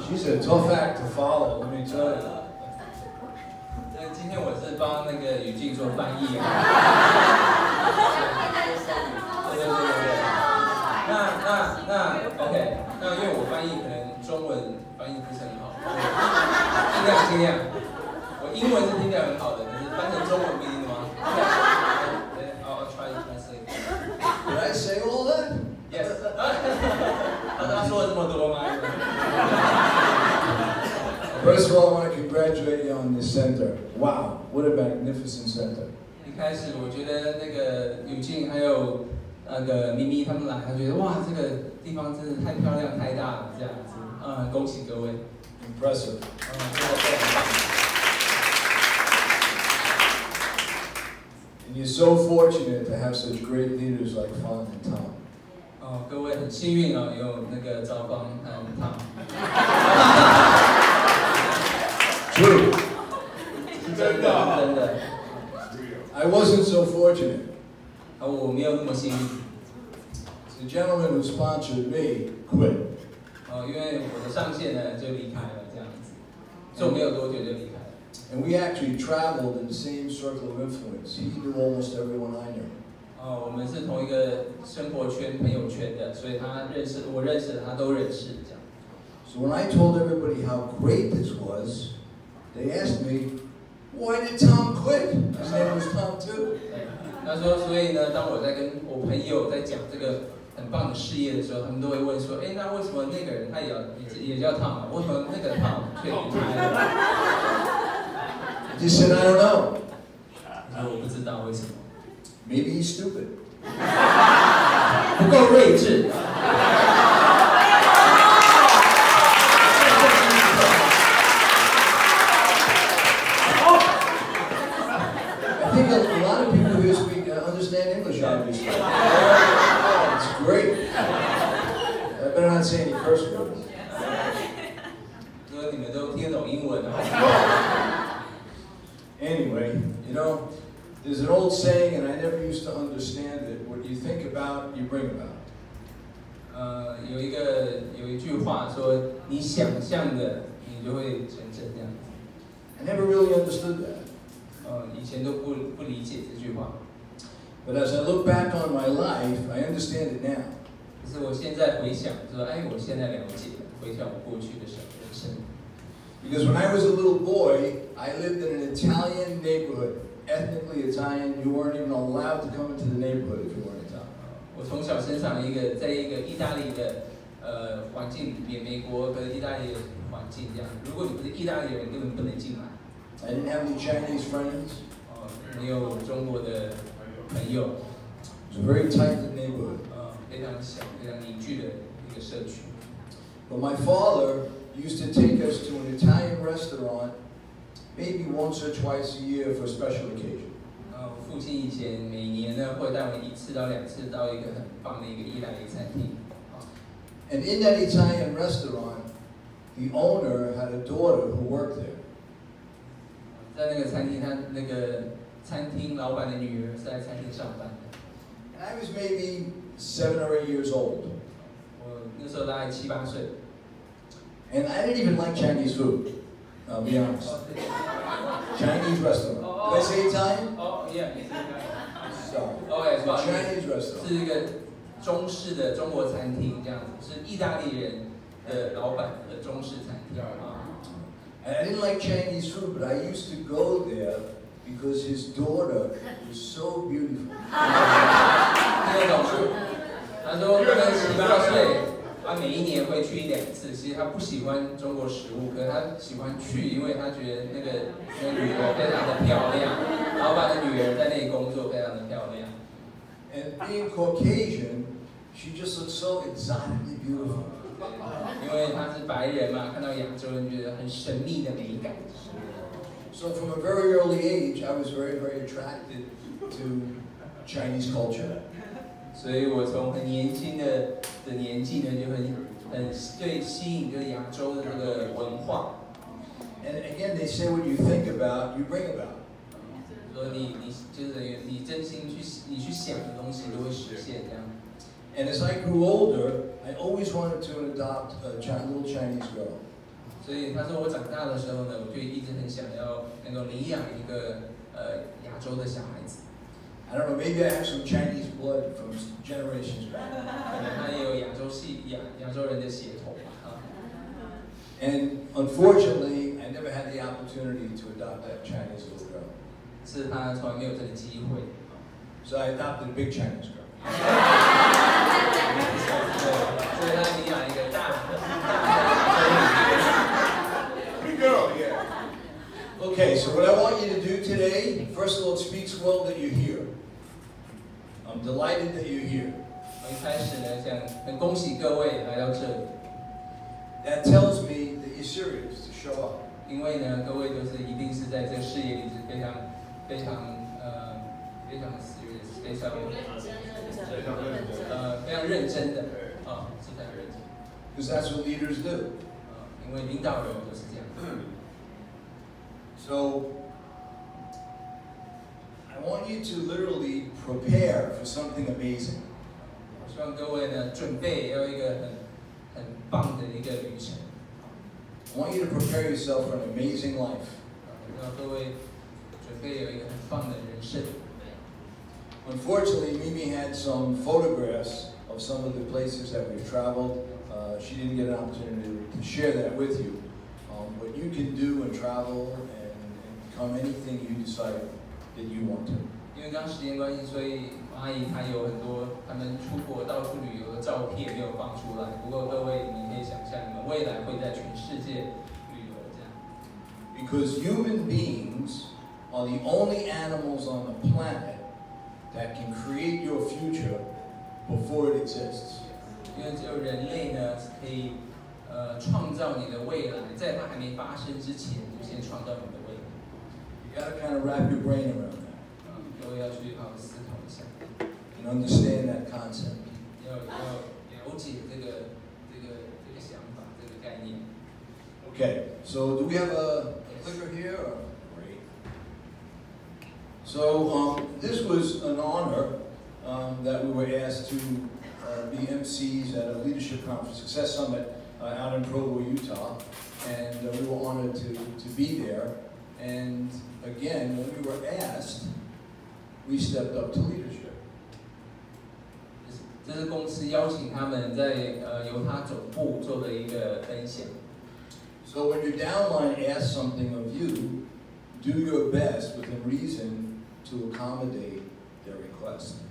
She's a tough act to follow, let me tell you. 今天我是帮那个宇静做翻译啊。对。那 OK， 那因为我翻译可能中文翻译不是很好，尽量。我英文是听得很好的，可是翻成中文不一定吗 ？I'll try to translate. Did I say all that? Yes. 他说了这么多吗？ First of all, I want to congratulate you on this center. Wow, what a magnificent center. 一开始我觉得那个宇静还有那个咪咪他们来，他觉得哇，这个地方真的太漂亮、太大了，这样子。恭喜各位。Impressive. 真的非常棒。And you're so fortunate to have such great leaders like Fawn and Tom. 各位很幸运哦，有那个赵芳和Tom。True. 是真的。I wasn't so fortunate. 我没有那么幸运。The gentleman who sponsored me quit. 因为我的上线呢就离开了这样子，做没有多久就离开了。And we actually traveled in the same circle of influence. He knew almost everyone I knew. 我们是同一个生活圈、朋友圈的，所以我认识的他都认识这样。So when I told everybody how great this was, they asked me, "Why did Tom quit?" His name was Tom too. 他说，所以呢，当我在跟我朋友在讲这个很棒的事业的时候，他们都会问说，那为什么那个人他也叫 Tom 啊？为什么那个 Tom 却离开了？ I just said, I don't know. 他说我不知道为什么。Maybe he's stupid. 不够睿智。I think a lot of people here speak understand English, obviously. It's great. I better not say any curse words. 说你们都听得懂英文啊。Anyway, you know, there's an old saying, and I never used to understand it. What you think about, you bring about. 有一句话说，你想象的，你就会成真这样子。I never really understood that. 以前都不理解这句话。But as I look back on my life, I understand it now. 可是我现在回想说，我现在了解了，回想我过去的人生。Because when I was a little boy, I lived in an Italian neighborhood, ethnically Italian. You weren't even allowed to come into the neighborhood if you weren't Italian. 我从小生长在一个意大利的环境里面，美国和意大利的环境这样。如果你不是意大利人，根本不能进来。I didn't have any Chinese friends. 没有中国的朋友。It was a very tight-knit neighborhood. 非常小、非常凝聚的一个社区。But my father used to take us to an Italian restaurant, maybe once or twice a year for a special occasion. 父亲以前每年呢会带我们1次到2次到一个很棒的一个意大利餐厅。And in that Italian restaurant, the owner had a daughter who worked there. 在那个餐厅，他那个餐厅老板的女儿是在餐厅上班的。And I was maybe 7 or 8 years old. 我那时候大概7、8岁。And I didn't even like Chinese food. I'll be honest. Chinese restaurant. Did I say Italian? Yeah. Sorry. Okay, It's a Chinese restaurant. 是一个中式的中国餐厅，这样子，是意大利人的老板的中式餐厅啊。And I didn't like Chinese food, but I used to go there because his daughter was so beautiful. 听得懂吗？他说他们7、8岁，他每一年会去1、2次。其实他不喜欢中国食物，可是他喜欢去，因为他觉得那个女儿非常的漂亮，老板的女儿在那里工作非常的漂亮。And being Caucasian, she just looked so exotically beautiful. 因为她是白人嘛，看到亚洲人觉得很神秘的美感。So from a very early age, I was very, very attracted to Chinese culture. 所以我从很年轻的年纪呢，就很对吸引就是亚洲的这个文化。And again, they say what you think about, you bring about. 说你就是你真心去想的东西都会实现这样。And as I grew older, I always wanted to adopt a little Chinese girl. 所以他说我长大的时候呢，我就一直很想要能够领养一个亚洲的小孩子。I don't know, maybe I have some Chinese blood from generations back. 可能他也有亚洲人的血统吧。And unfortunately, I never had the opportunity to adopt that Chinese little girl. 是他从来没有这个机会。So I adopted a big Chinese girl. 所以他领养一个大的。Big girl, yeah. Okay, so what I want you to do today, first of all, it speaks well that you're here. I'm delighted that you're here. 我一开始呢，想很恭喜各位来到这里。That tells me that you're serious to show up. 因为呢，各位都是一定是在这个事业里是非常 serious， 非常认真的是非常认真。Because that's what leaders do. 因为领导人都是这样。So I want you to literally prepare for something amazing. 我希望各位呢准备要一个很棒的一个旅程。I want you to prepare yourself for an amazing life. 让各位准备有一个很棒的人生。Unfortunately, Mimi had some photographs of some of the places that we've traveled. She didn't get an opportunity to share that with you. What you can do and travel and become anything you decide that you want to. 因为刚刚时间关系，所以阿姨她有很多他们出国到处旅游的照片没有放出来。不过各位，你可以想象，你们未来会在全世界旅游这样。Because human beings are the only animals on the planet that can create your future before it exists. 因为只有人类呢是可以创造你的未来，在它还没发生之前，就先创造你的未来。You gotta kind of wrap your brain around that. 各位要去好好思考一下。And understand that concept. 要了解这个想法，这个概念。Okay, so do we have a clicker here? Great. So this was an honor that we were asked to be MCs at a leadership conference, Success Summit, out in Provo, Utah, and we were honored to be there. And again, when we were asked, we stepped up to leadership. 这是公司邀请他们在犹他总部做的一个分享。So when your downline asks something of you, do your best within reason to accommodate their request.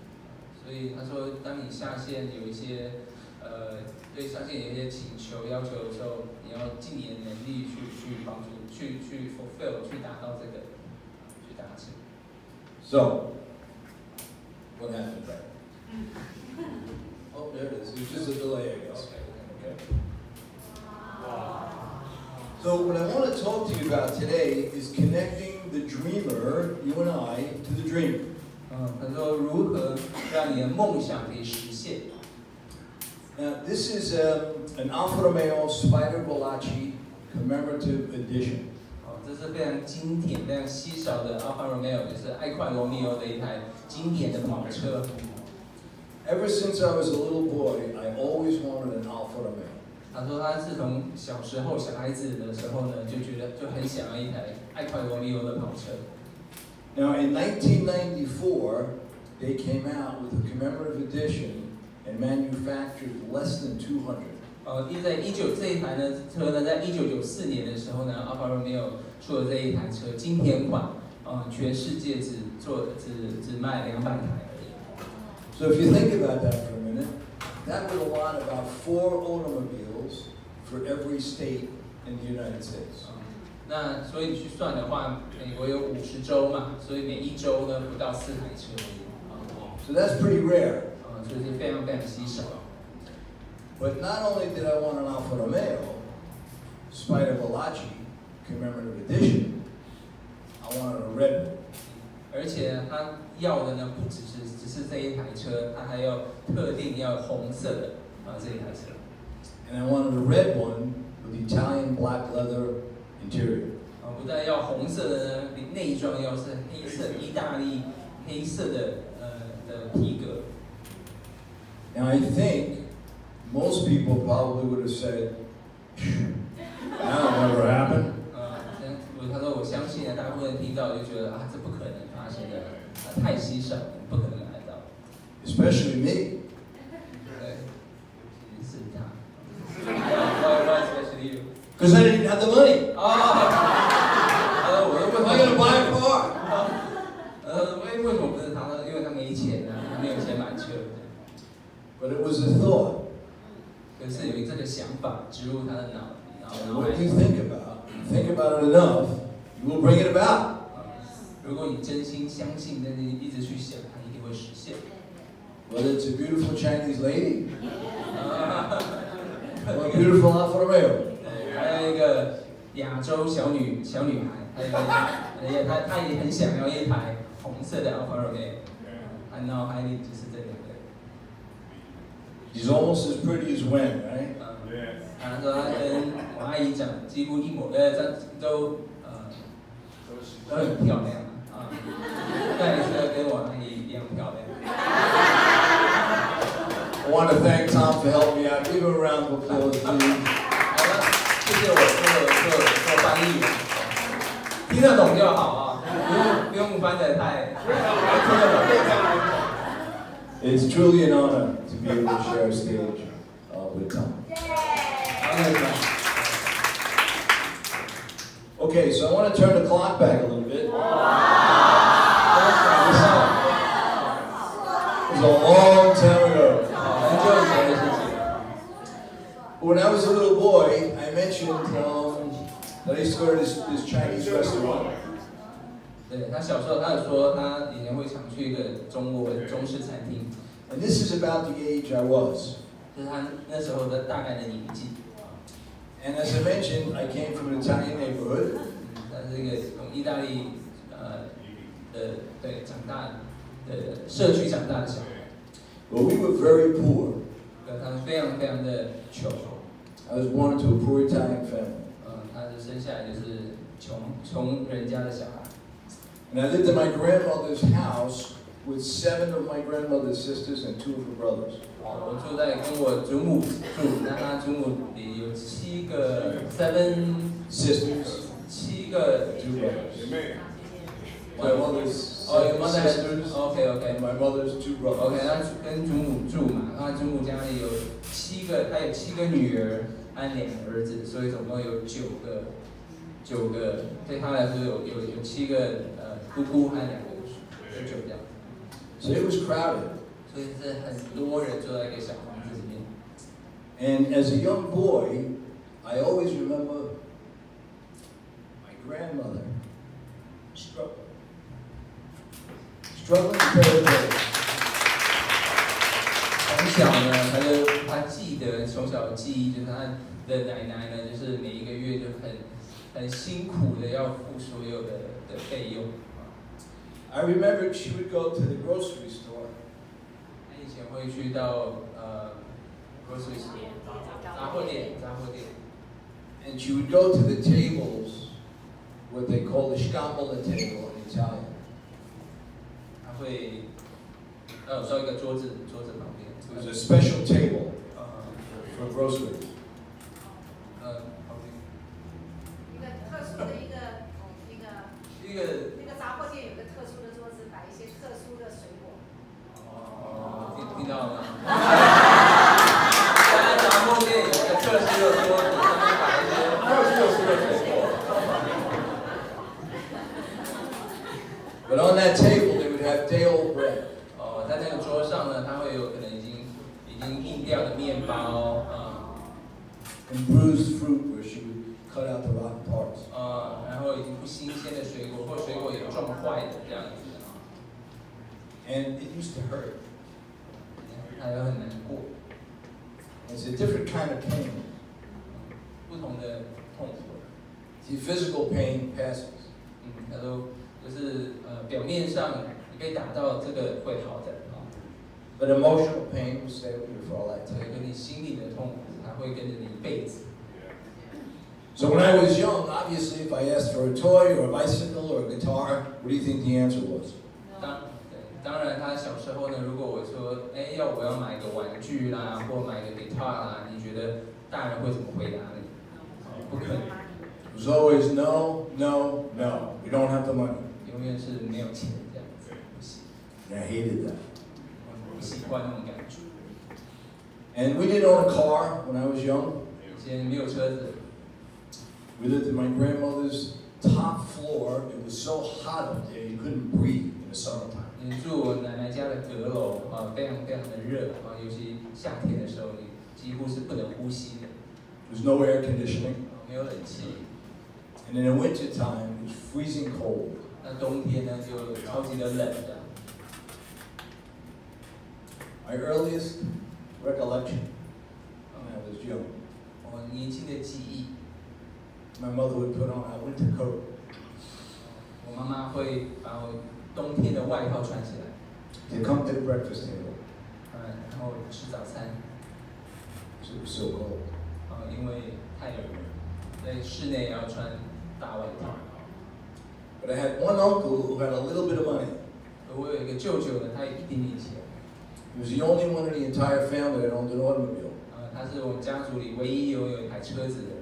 所以他说，当你下线有一些对上线有一些请求要求的时候，你要尽你的能力去帮助，去 fulfill， 去达到这个，去达成。So what happened there? Oh, there it is. It's just a delay, I guess. Okay. So what I want to talk to you about today is connecting the dreamer, you and I, to the dreamer. 他说如何让你的梦想可以实现。Now this is an Alfa Romeo Spider Veloce commemorative edition. 这是非常经典、非常稀少的 Alfa Romeo， 就是爱快罗密欧的一台经典的跑车。Ever since I was a little boy, I always wanted an Alfa Romeo. 他说他自从小时候小孩子的时候呢，就很想要一台爱快罗密欧的跑车。Now in 1994, they came out with a commemorative edition and manufactured less than 200. 在这一台车呢，在1994年的时候呢 ，Alfa Romeo 出了这一台车经典款，全世界只卖200台而已。So if you think about that for a minute, that would allot about 4 automobiles for every state in the United States. 那所以你去算的话，美国有50州嘛，所以每一州呢不到4台车而已。So that's pretty rare. 所以是非常非常稀少。But not only did I want an Alfa Romeo Spider Veloce commemorative edition, I wanted a red one. 而且他要的呢，不只是这一台车，他还要特定要红色的这一台车。And I wanted a red one with Italian black leather interior. 不但要红色的呢，内装要是黑色意大利黑色的皮革。Now I think most people probably would have said, I don't never happen. 他说我相信呢，大部分人听到就觉得啊，这不可能发生的，太稀少，不可能买得到。Especially me. 对，是他。Why especially you? Because I didn't have the money. 我问 Am I going to buy a car? 为什么不是他呢？因为他没钱啊，他没有钱买车。But it was a thought. 可是有这个想法植入他的脑里，然 And 后 what you think about it enough, you will bring it about. 如果你真心相信，但是你一直去想，它一定会实现。Whether it's a beautiful Chinese lady, or a beautiful Alfa Romeo. 还有一个亚洲小女孩，她也很想要一台红色的 Alfa Romeo， 她脑海里就是这两个。He's almost as pretty as Wen, right? 他说他跟我阿姨长几乎一模，都很漂亮啊，但是跟我阿姨一样漂亮。I want to thank Tom for helping me out. Give him a round of applause, please. 谢谢我做翻译员，听得懂就好啊，不用翻得太。It's truly an honor to be able to share a stage with Tom. Okay, so I want to turn the clock back a little bit. It was a long time ago. When I was a little boy, I mentioned that I started this Chinese restaurant. 对，他小时候他有说他以前会常去一个中式餐厅。And this is about the age I was. 就是他那时候的大概的年纪。And as I mentioned, I came from an Italian neighborhood. 他是一个从意大利长大的社区长大的小孩。Well, we were very poor. 他非常非常的穷。I was born into a poor Italian family. 他是生下来就是穷人家的小孩。And I lived in my grandmother's house with 7 of my grandmother's sisters and 2 of her brothers. 我住在跟我祖母住，那他祖母里有7个 7 sisters, 7个 2 brothers. My mother's 7 sisters. OK. My mother's 2 brothers. OK， 他跟祖母住嘛，他祖母家里有7个，他有7个女儿和2个儿子，所以总共有9个，对他来说有7个姑姑和2个舅舅。So it was crowded. 所以是很多人坐在一个小房子里面。And as a young boy, I always remember my grandmother struggling to pay her bills. 从小呢，他记得从小的记忆就是他的奶奶呢，就是每一个月就很辛苦的要付所有的费用。I remember she would go to the grocery store. 他以前会去到grocery store 杂货店， and she would go to the tables, what they call the scambola table in Italian. 他会到一个桌子旁边。It was a special table for groceries. 一个特殊的一个杂货店有个特殊的桌子，摆一些特殊的水果。听到了吗？在杂货店有个特殊的桌子，上面摆一些特殊的水果。But on that table, they would have day-old bread. 在那个桌上呢，它会有可能已经硬掉的面包and bruised fruit where she would cut out the rotten parts. 然后已经不新鲜的水果，或水果也撞坏的这样子。And it used to hurt. 还有很难过。It's a different kind of pain. 不同的痛苦。See, physical pain passes. 他说就是表面上你被打到这个会好的。But emotional pain will stay with you for a lifetime. 对，跟你心里的痛苦，它会跟着你一辈子。So when I was young, obviously, if I asked for a toy or a bicycle or a guitar, what do you think the answer was? 当然，他小时候呢，如果我说，我要买个玩具啦，或买个 guitar 啦，你觉得大人会怎么回答你？不可能。It was always no, no, no. We don't have the money. 永远是没有钱这样子，不行。And I hated that. 不喜欢那种感觉。And we didn't own a car when I was young. 以前没有车子。We lived in my grandmother's top floor. It was so hot up there you couldn't breathe in the summertime. 你住我奶奶家的阁楼啊，非常非常的热啊，尤其夏天的时候，你几乎是不能呼吸的。There's no air conditioning. 没有冷气。And in the winter time, it was freezing cold. 那冬天呢，就超级的冷的。My earliest recollection when I was young. 我年轻的记忆。My mother would put on a winter coat. 我妈妈会把我冬天的外套穿起来。To come to the breakfast table. 然后吃早餐。It was so cold. 因为太冷了，在室内要穿大外套。But I had one uncle who had a little bit of money. 我有一个舅舅呢，他有一点点钱。He was the only one in the entire family that owned an automobile. 他是我们家族里唯一拥有一台车子的人。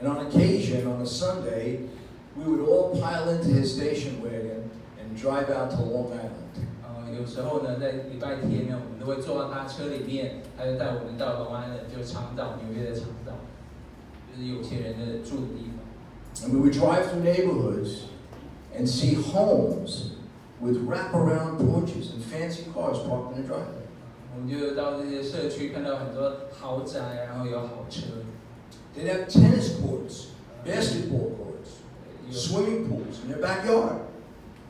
And on occasion, on a Sunday, we would all pile into his station wagon and drive out to Long Island. 有时候呢，在礼拜天呢，我们都会坐到他车里面，他就带我们到Long Island，就是长岛，纽约的长岛，就是有钱人的住的地方。And we would drive through neighborhoods and see homes with wraparound porches and fancy cars parked in the driveway. 我们就到这些社区看到很多豪宅，然后有好车。They'd have tennis courts, basketball courts, swimming pools in their backyard.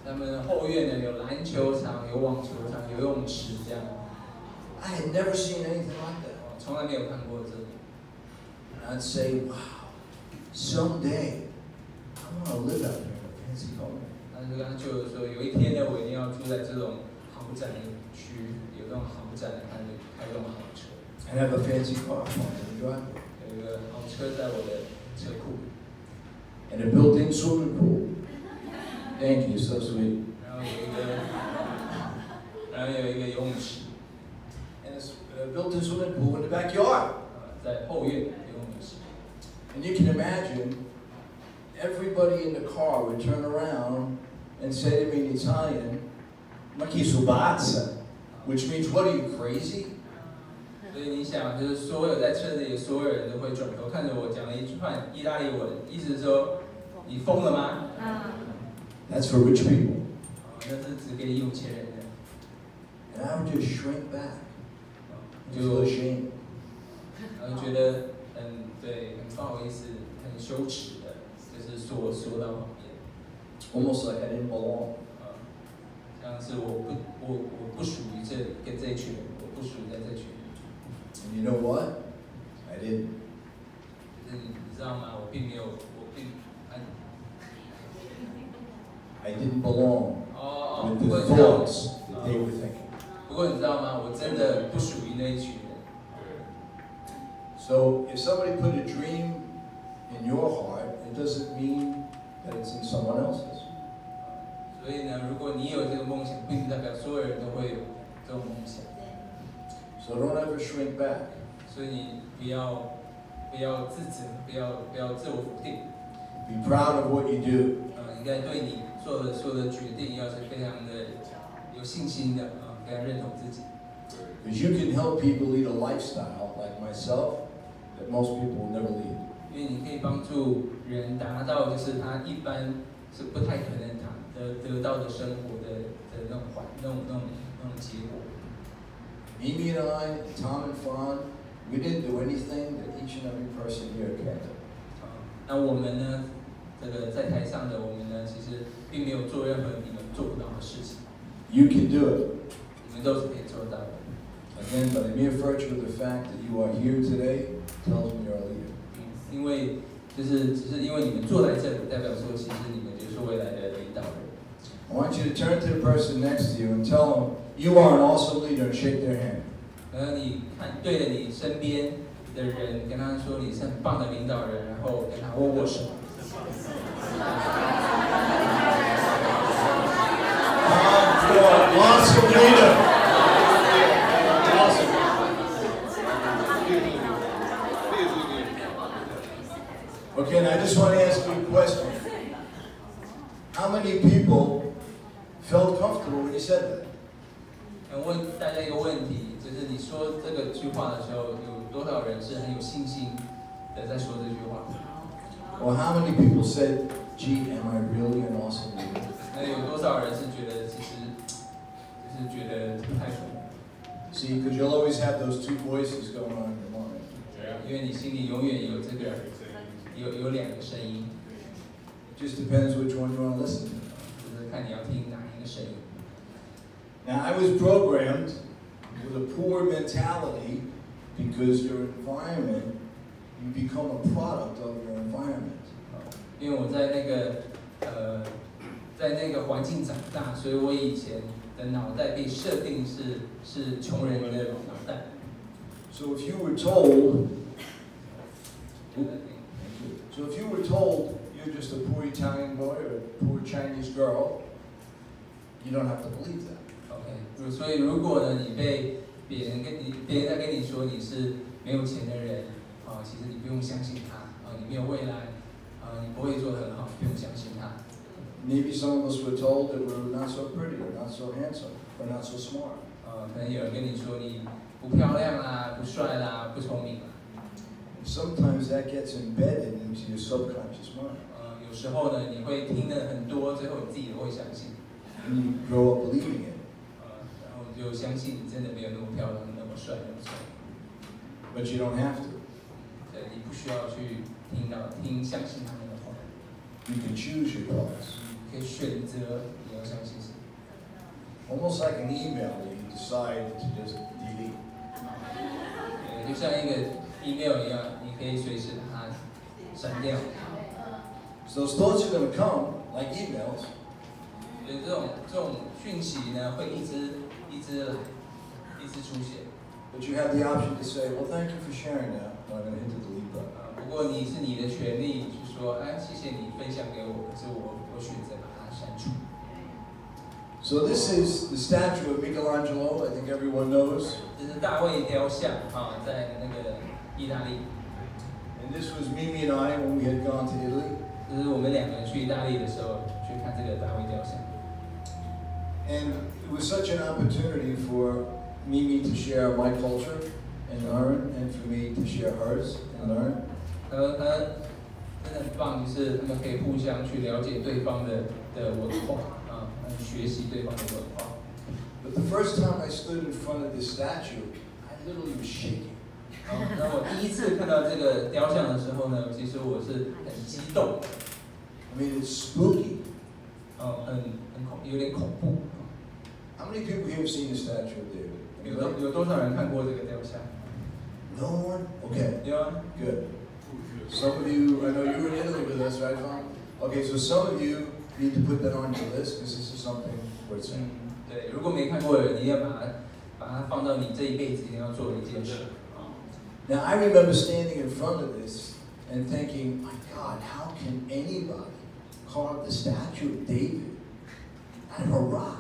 他们后院呢有篮球场、有网球场、游泳池这样。I had never seen anything like that. 从来没有看过这里。And I'd say, wow, someday I want to live out there in a fancy home. 他就跟他舅舅说，有一天呢，我一定要住在这种豪宅区，有这种豪宅，开这种豪车。And have a fancy car parked in the driveway. 有一个豪车在我的车库。And a built-in swimming pool. Thank you, so sweet. 然后有一个游泳池。And a built-in swimming pool in the backyard. 在后院游泳池。And you can imagine, everybody in the car would turn around and say to me in Italian, "Ma chi subazza?" Which means, "What are you, crazy?" 所以你想，就是所有在车里的所有人都会转头看着我，讲了一串意大利文，意思是说，你疯了吗？ That's for rich people. 那是只给有钱人的。 And I would just shrink back. 就 feel ashamed. 然后觉得对，很不好意思，很羞耻的，就是缩到旁边。Almost like I didn't belong. 像是我不属于这里，跟这一群人，我不属于在这群人。 And you know what? I didn't. 就是你知道吗？我并没有，I didn't belong with 不过 the 你知道， thoughts that they were thinking. 不过你知道吗？我真的不属于那一群人。 So if somebody put a dream in your heart, it doesn't mean that it's in someone else's. 所以呢，如果你有这个梦想，并不代表所有人都会有这种梦想。 So don't ever shrink back. 所以你不要自责，不要自我否定。 Be proud of what you do. 应该对你做的所有的决定，要是非常的有信心的非常认同自己。 Because you can help people lead a lifestyle like myself that most people will never lead. 因为你可以帮助人达到就是他一般是不太可能得到的生活的那种结果。 Mimi and I, Tom and Fawn, we didn't do anything that each and every person here can do. 那我们呢，这个在台上的我们呢，其实并没有做任何你们做不到的事情。 You can do it. 你们都是可以做到的。 Again, by the mere virtue of the fact that you are here today tells me you're a leader. 因为只是因为你们坐在这里，代表说其实你们就是未来的领导人。 I want you to turn to the person next to you and tell them you are an awesome leader and shake their hand. 然后你看对着你身边的人，跟他说你是很棒的领导人，然后跟他握手。Awesome leader. Awesome. Okay, and I just want to ask you a question. How many people felt comfortable when you said that? 想问大家一个问题，就是你说这个句话的时候，有多少人是很有信心的在说这句话？ Or how many people said, "Gee, am I really an awesome leader?" 那有多少人是觉得其实就是觉得不太爽？ See, because you'll always have those two voices going on in your mind. 因为你心里永远有这个有两个声音， It just depends which one you want to listen to. 就是看你要听哪一个声音。 Now, I was programmed with a poor mentality because your environment, you become a product of your environment. 因为我在那个环境长大，所以我以前的脑袋被设定是穷人的脑袋。 So if you were told, you're just a poor Italian boy or a poor Chinese girl, you don't have to believe that. OK， 所以如果呢你被别人在跟你说你是没有钱的人，其实你不用相信他，你没有未来，你不会做得很好，不用相信他。 Maybe some of us were told that we're not so pretty, or not so handsome, or not so smart. 可能有人跟你说你不漂亮啦，不帅啦，不聪明啦。 Sometimes that gets embedded into your subconscious mind. 有时候呢，你会听了很多，最后你自己都会相信。 And you grow up believing it. 然后你就相信你真的没有那么漂亮，那么帅，那么聪明。 But you don't have to. 对，你不需要去相信他们的话。 You can choose your thoughts. 可以选择你要相信谁。 Almost like an email that you decide to just delete. 就像一个 email 一样，你可以随时把它删掉。 So those thoughts are going to come like emails. 所以这种讯息呢，会一直来，一直出现。 But you have the option to say, well, thank you for sharing that. I'm going to hit the delete button. 不过是你的权利去说，谢谢你分享给我，可是我选择把它删除。 So this is the statue of Michelangelo. I think everyone knows. 这是大卫雕像在那个意大利。 And this was Mimi and I when we had gone to Italy. 这是我们两个人去意大利的时候去看这个大卫雕像。 And it was such an opportunity for Mimi to share my culture and learn, and for me to share hers and learn. 他真的很棒，就是他们可以互相去了解对方的文化学习对方的文化。 But the first time I stood in front of this statue, I literally was shaking. 那我第一次看到这个雕像的时候呢，其实我是很激动。 I mean, it's spooky. 有点恐怖。 How many people here have seen the statue of David? 有多少人看过这个雕像？ No one? Okay. 有啊。 Good. Some of you, I know you were in Italy with us, right, Tom? Okay, so some of you need to put that on your list because this is something worth saying. 对，如果没看过的人，你要把它放到你这一辈子一定要做的一件事。 Now, I remember standing in front of this and thinking, my God, how can anybody carve the statue of David out of a rock?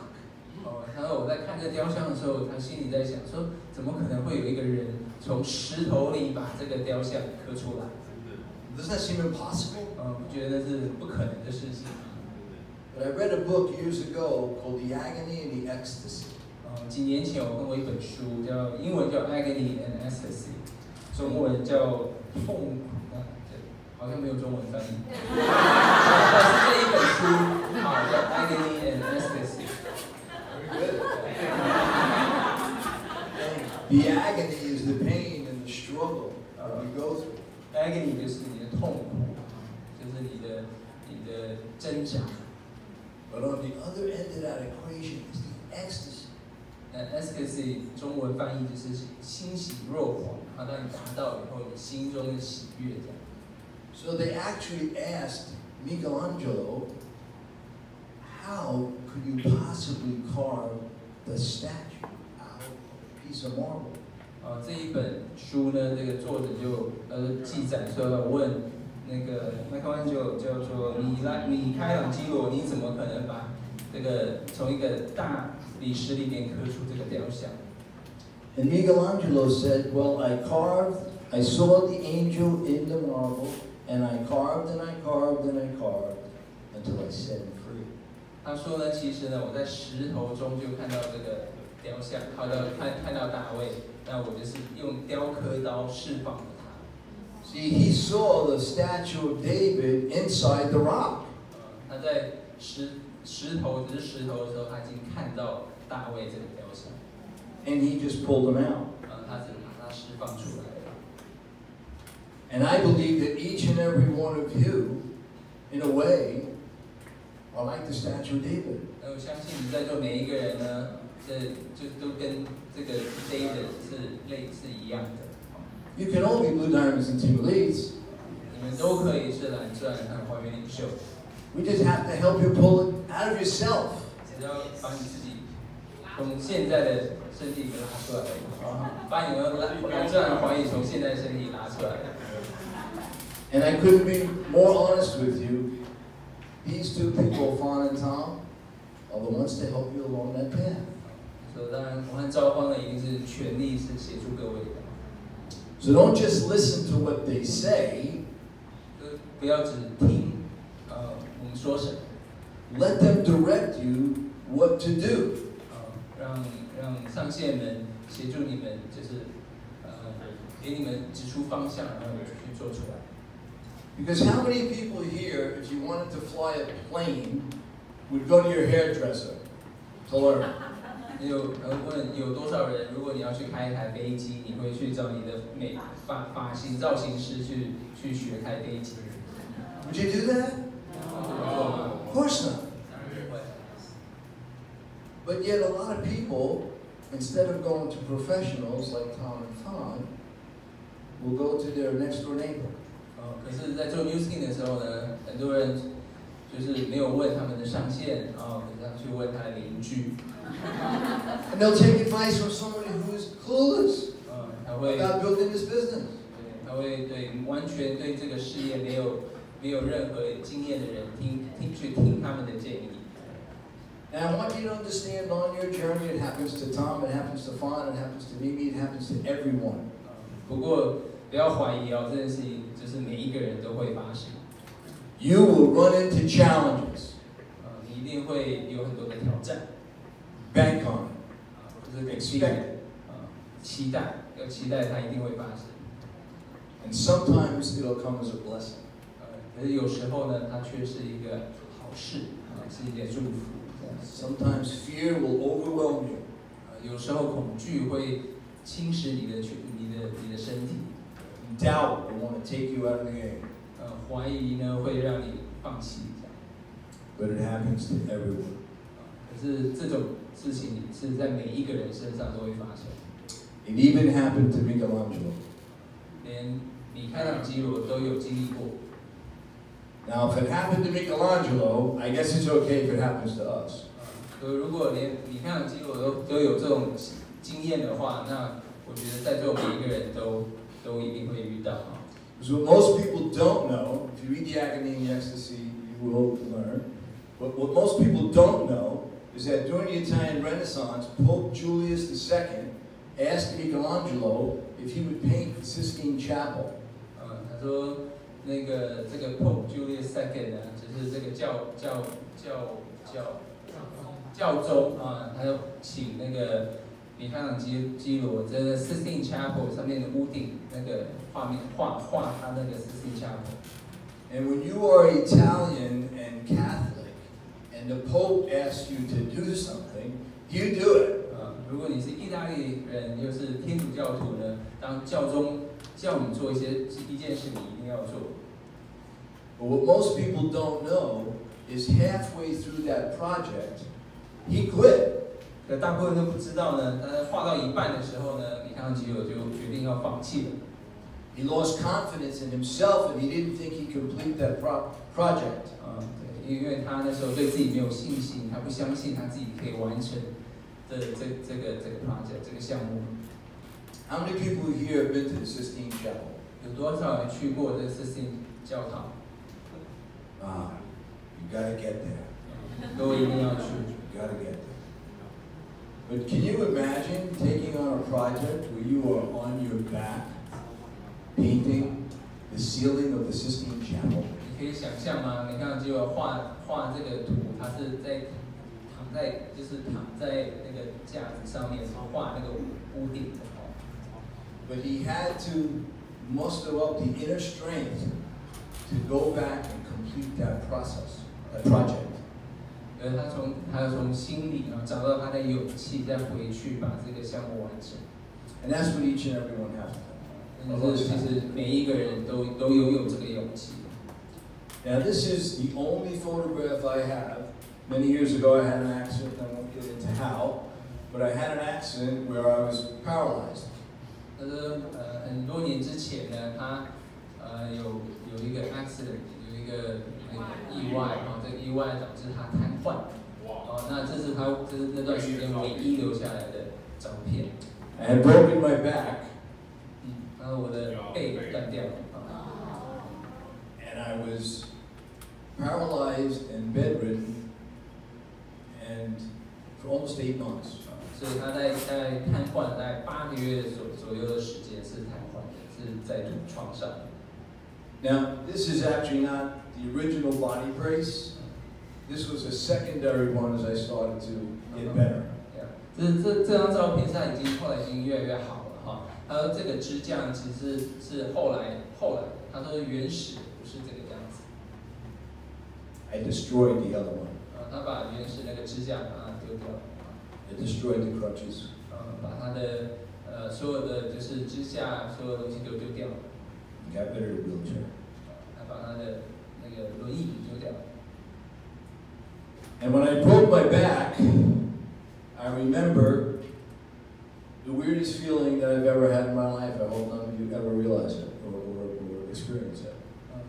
然后我在看这雕像的时候，他心里在想说，怎么可能会有一个人从石头里把这个雕像刻出来？ Doesn't that seem impossible? 我觉得是不可能的事情。 But I read a book years ago called The Agony and the Ecstasy. 几年前我看过一本书，英文叫《Agony and Ecstasy》，中文叫痛苦，好像没有中文翻译。但是这一本书叫《Agony and Ecstasy》。 The agony is the pain and the struggle that we go through. Agony 就是你的痛苦，就是你的挣扎。 But on the other end of that equation is the ecstasy. Ecstasy 中文翻译就是欣喜若狂，当你达到以后，你心中的喜悦这样。 So they actually asked Michelangelo, how could you possibly carve the statue out of a piece of marble? 这一本书呢，这个作者就记载说，问那个Michelangelo叫做米开朗基罗，你怎么可能把这个从一个大理石里面刻出这个雕像？ And Michelangelo said, well, I saw the angel in the marble, and I carved set him free. 他说呢，其实呢，我在石头中就看到这个雕像，看到大卫，那我就是用雕刻刀释放了他。See, he saw the statue of David inside the rock. 他在石头的时候，他已经看到大卫这个雕像。And he just pulled him out. 他只把它释放出来了。And I believe that each and every one of you, in a way, are like the statue of David. 我相信你在座每一个人呢，就都跟这个 David 是一样的。You can all be blue diamonds and team leads. 你们都可以是蓝钻和花园领袖。We just have to help you pull it out of yourself. 只要把你自己从现在的身体给拉出来，把你们蓝钻花园从现在的身体拉出来。And I couldn't be more honest with you. These two people, Fawn and Tom, are the ones to help you along that path. 所以当然，我和赵方呢，一定是全力是协助各位的。So don't just listen to what they say. 不要只听我们说什么。Let them direct you what to do. 让上线们协助你们，就是给你们指出方向，然后去做出来。Because how many people here, if you wanted to fly a plane, would go to your hairdresser to learn? 有多少人，如果你要去开一台飞机，你会去找你的发型造型师去学开飞机？ Would you do that? Of course not. But yet a lot of people, instead of going to professionals like Tom and Fawn, will go to their next door neighbor. 可是，在做 Nuskin 的时候呢，很多人就是没有问他们的上线可是他去问他的邻居。And they'll take advice from somebody who is clueless 他会 about building this business. 他会完全对这个事业没有任何经验的人去听他们的建议。And I want you to understand on your journey, it happens to Tom, it happens to Fawn, it happens to Mimi, it happens to everyone. 不过不要怀疑这件事情就是每一个人都会发生。You will run into challenges. 你一定会有很多的挑战。Bank on it. 就是 Expect. 期待它一定会发生。And sometimes it'll come as a blessing. 可是有时候呢，它却是一个好事是一个祝福。Sometimes fear will overwhelm you. 有时候恐惧会侵蚀你的身体。Doubt will want to take you out of the game. 怀疑呢会让你放弃。But it happens to everyone. 可是这种事情是在每一个人身上都会发生。It even happened to Michelangelo. 连米开朗基罗都有经历过。Now, if it happened to Michelangelo, I guess it's okay if it happens to us. 如果连米开朗基罗都有这种经验的话，那我觉得在座每一个人都一定会遇到。So what most people don't know, if you read the Agony and Ecstasy, you will learn. But what most people don't know is that during the Italian Renaissance, Pope Julius II asked Michelangelo if he would paint the Sistine Chapel. 他说这个 Pope Julius II 呢，就是这个教宗他就请那个米开朗基罗在 Sistine Chapel 上面的屋顶那个画他那个 Sistine Chapel。And when you are Italian and Catholic, and the Pope asks you to do something, you do it. 如果你是意大利人又是天主教徒呢，当教宗叫你做一件事，你一定要做。But what most people don't know is halfway through that project, he quit. 可大部分都不知道呢，他画到一半的时候呢，米开朗基罗就决定要放弃了。He lost confidence in himself, and he didn't think he could complete that project. 因为他那时候对自己没有信心，他不相信他自己可以完成这个 project 这个项目。How many people here have been to the Sistine Chapel? 有多少人去过这 Sistine 教堂？ You gotta get there. 都一定要去。You gotta get there. But can you imagine taking on a project where you are on your back, painting the ceiling of the Sistine Chapel? 你你可以想象吗？你看，就画这个图，他是躺在那个架子上面画那个屋顶的哦。But he had to muster up the inner strength to go back and complete that process, that project. 他要从心里找到他的勇气，再回去把这个项目完成。And that's what each and every one has to do. 其实每一个人都拥有这个勇气。Now this is the only photograph I have. Many years ago I had an accident, I won't get into how, but I had an accident where I was paralyzed. 但是很多年之前呢，他有一个 accident， 有一个意外，这个意外导致他瘫痪。那这是那段时间唯一留下来的照片。I had broken my back. 然后我的背断掉了。And I was paralyzed and bedridden, and for almost 8 months. 所以他在瘫痪大概8个月左右的时间是瘫痪的，是在床上。Now, this is actually not the original body brace. This was a secondary one as I started to get better. 这张照片上后来已经越来越好了哈。他说这个支架其实是后来他说原始不是这个样子。I destroyed the other one. 他把原始那个支架把它丢掉了。I destroyed the crutches. 把他的所有的就是支架所有东西都丢掉了。Got rid of the wheelchair. 他把他的那个轮椅丢掉了。And when I broke my back, I remember the weirdest feeling that I've ever had in my life. I hope none of you ever realize it or experience it.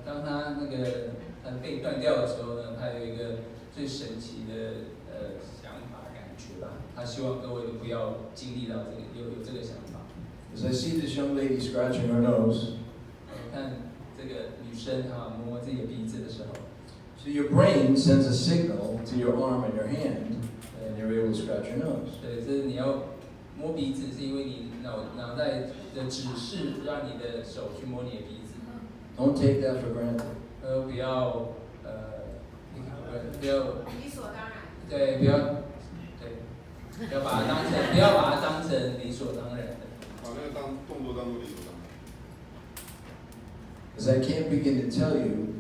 当他那个被断掉的时候呢，他有一个最神奇的想法感觉吧。他希望各位都不要经历到这个有这个想法。As I see this young lady scratching her nose. 看这个女生摸自己的鼻子的时候。So your brain sends a signal to your arm and your hand, and you're able to scratch your nose. 对，这是你要摸鼻子，是因为你脑袋的指示让你的手去摸你的鼻子。Don't take that for granted. 不要理所当然。对，不要把它当成理所当然的。把那个动作当作理所当然。Because I can't begin to tell you,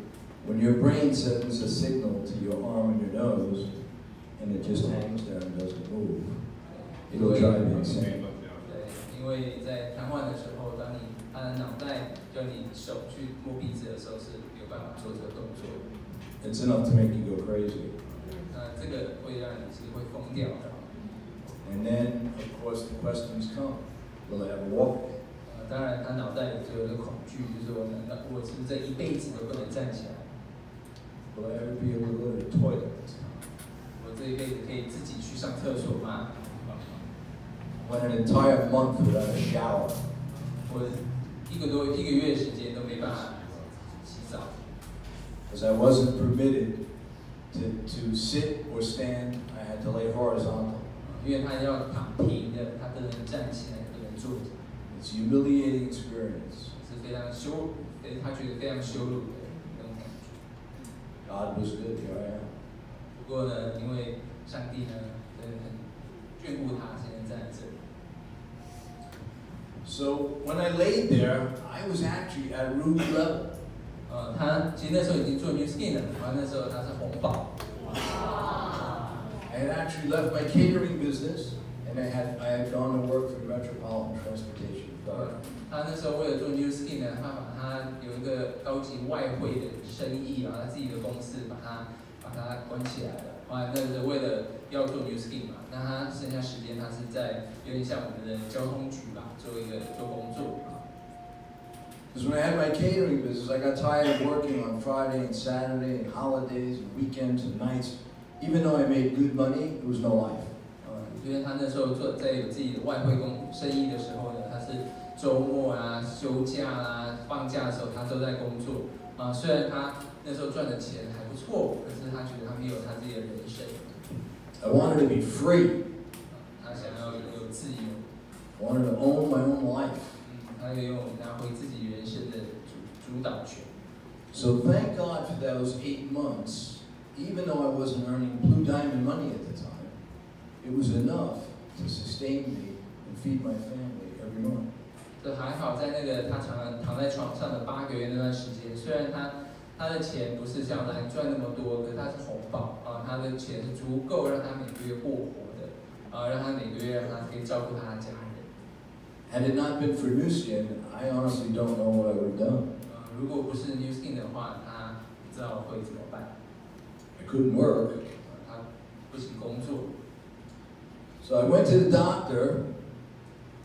when your brain sends a signal to your arm and your nose, and it just hangs there and doesn't move, it'll drive you insane. 对，因为在瘫痪的时候，当他的脑袋叫你手去摸鼻子的时候，是没有办法做这个动作。It's enough to make you go crazy. 那这个会让你是会疯掉的。And then, of course, the questions come: Will I ever walk? 当然，他脑袋里就有一个恐惧，就是我是不是这一辈子都不能站起来？ Will I ever be able to go to the toilet? 我这一辈子可以自己去上厕所吗？ Went an entire month without a shower. 我一个月时间都没办法洗澡。Because I wasn't permitted to sit or stand. I had to lay horizontal. 因为他要躺平的，他不能站起来，不能坐着。 It's a humiliating experience. 是非常他觉得非常羞辱的那种感觉。 God was good. Here I am. 不过呢，因为上帝呢，很眷顾他，现在在这里。 So when I laid there, I was actually at ruby level. 他其实那时候已经做 Nuskin 了，然后那时候他是红宝。I had actually left my catering business, and I had gone to work for Metropolitan Transportation. 他那时候为了做 Nuskin 呢，他把他有一个高级外汇的生意，然后他自己的公司把它关起来了。那是为了要做 Nuskin 嘛，那他剩下时间他是在有点像我们的交通局吧，做工作。 Because when I had my catering business, I got tired of working on Friday and Saturday and holidays and weekends and nights. Even though I made good money, there was no life. 因为他那时候在有自己的外汇生意的时候呢，他是周末啊、休假啊、放假的时候，他都在工作。虽然他那时候赚的钱还不错，可是他觉得他没有他自己的人生。I wanted to be free. 他想要有自由。I wanted to own my own life. 他要拿回自己人生的主导权。So thank God for those 8 months, even though I wasn't earning blue diamond money at the time, it was enough to sustain me and feed my family every month. 这还好，在那个他常常躺在床上的8个月那段时间，虽然他的钱不是像来赚那么多，可是他是红包啊，他的钱是足够让他每个月过活的啊，让他每个月让他可以照顾他的家人。Had it not been for Nuskin, I honestly don't know what I would have done. 如果不是 Nuskin 的话，他不知道会怎么办。I couldn't work. 他不行工作。So I went to the doctor,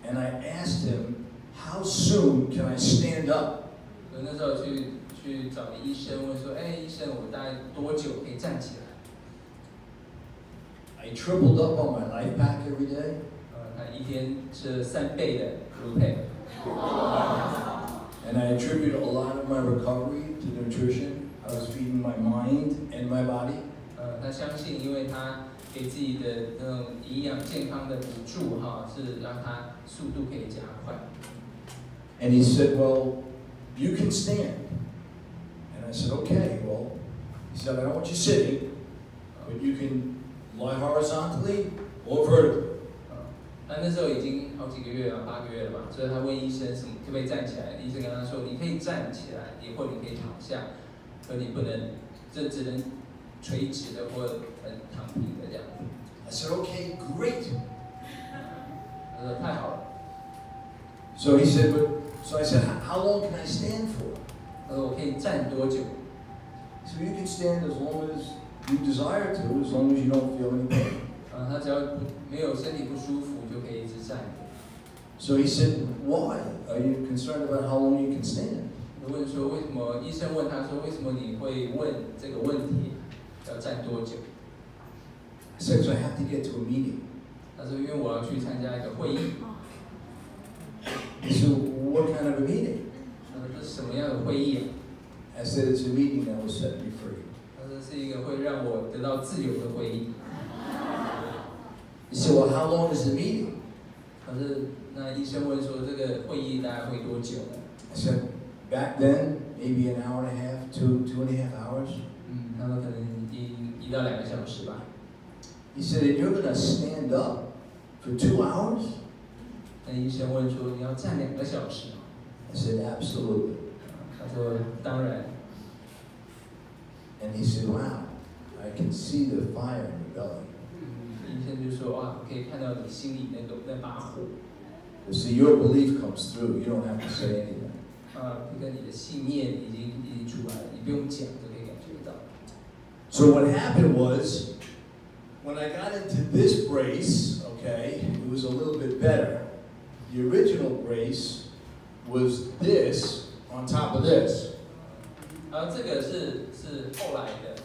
and I asked him, "How soon can I stand up?" 所以那时候去找医生，问说：“哎，医生，我大概多久可以站起来？” I tripled up on my life pack every day. 他一天吃3倍的乳配。And I attribute a lot of my recovery to nutrition. I was feeding my mind and my body. 他相信，因为他给自己的那种营养健康的补助，是让他速度可以加快。And he said, "Well, you can stand." And I said, "Okay." Well, he said, "I don't want you sitting, but you can lie horizontally or vertically." 那时候已经好几个月了，8个月了吧，所以他问医生什么可不可以站起来？医生跟他说，你可以站起来，也或你可以躺下，可你不能，这只能垂直的或躺平的这样。I said, "Okay, great." 他说太好了。So he said, so I said, "How long can I stand for?" 他说我可以站多久？ So you can stand as long as you desire to, as long as you don't feel any pain. 他只要没有身体不舒服，就可以一直站。So he said, "Why? Are you concerned about how long you can stand?" 问说为什么？医生问他说为什么你会问这个问题？要站多久？ I said, "So I have to get to a meeting." 他说因为我要去参加一个会议。He said, "What kind of a meeting?" 他说这是什么样的会议啊？ I said, "It's a meeting that will set me free." 他说是一个会让我得到自由的会议。He said, "Well, how long is the meeting?" 可是那医生问说这个会议大概会多久呢？ I said, "Back then, maybe an hour and a half, 2.5 hours." 他说可能1到2个小时吧。He said, "And you're going to stand up for 2 hours?" 那医生问说你要站2个小时吗？ I said, "Absolutely." 他说当然。And he said, "Wow, I can see the fire in your belly." 医生就说哇，我可以看到你心里那把火。You see, your belief comes through. You don't have to say anything. 这个你的信念已经出来了，你不用讲就可以感觉到。So what happened was, when I got into this brace, okay, it was a little bit better. The original brace was this on top of this. 这个是后来的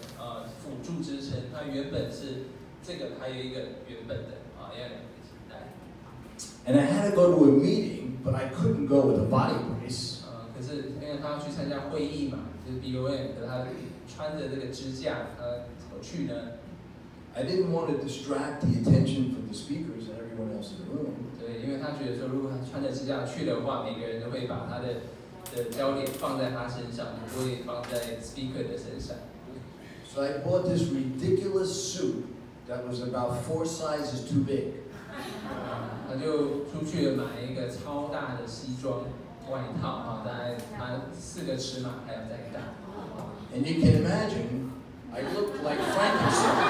辅助支撑，它原本是这个还有一个原本的要2个系带。And I had to go to a meeting, but I couldn't go with a body brace. 可是因为他要去参加会议嘛，就是 BOM， 可是他穿着这个支架，怎么去呢？ I didn't want to distract the attention from the speakers and everyone else in the room. 对，因为他觉得说，如果他穿着支架去的话，每个人都会把他的焦点放在他身上，不会放在 speaker 的身上。So I bought this ridiculous suit that was about 4 sizes too big. 他就出去买一个超大的西装外套大概他4个尺码还要再大。And you can imagine, I looked like Frankenstein.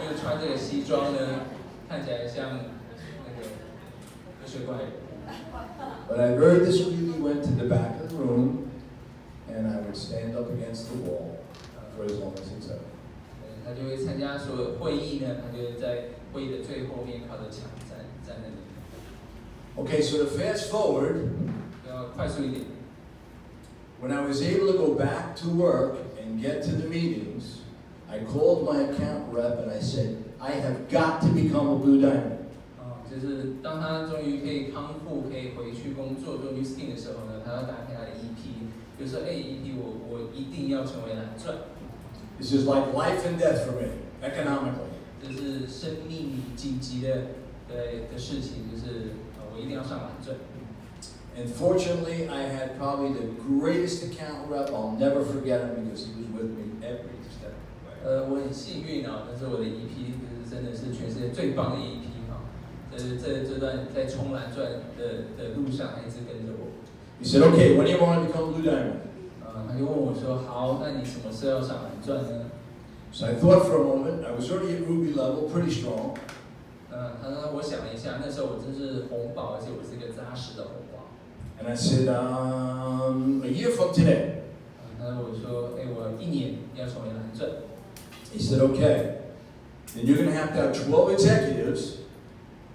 因为穿这个西装呢，看起来像那个科学怪人。But I very discreetly went to the back of the room, and I would stand up against the wall for as long as it took. 他就会参加所有会议呢，他就会在会议的最后面靠着墙站那里。Okay, so to fast forward, 要快速一点。when I was able to go back to work and get to the meetings, I called my account rep and I said, "I have got to become a Blue Diamond." 就是当他终于可以康复，可以回去工作做 Nuskin 的时候呢，他要打开他的 EP， 就说EP 我一定要成为蓝钻。This is like life and death for me, economically. 这是生命紧急的事情，就是我一定要上蓝钻。And fortunately, I had probably the greatest account rep. I'll never forget him because he was with me every step of the way. 我很幸运啊，但是我的 EP 就是真的是全世界最棒的 EP 哈。这段在冲蓝钻的路上，还一直跟着我。He said, "Okay, when do you want to become blue diamond?" 他就问我说：“好，那你什么时候要上蓝钻呢？” So I thought for a moment. I was already at ruby level, pretty strong. 他说我想了一下，那时候我真是红宝，而且我是一个扎实的红宝。And I said, a year from today. 我说，我1年要成为蓝钻。He said, "Okay, then you're going to have 12 executives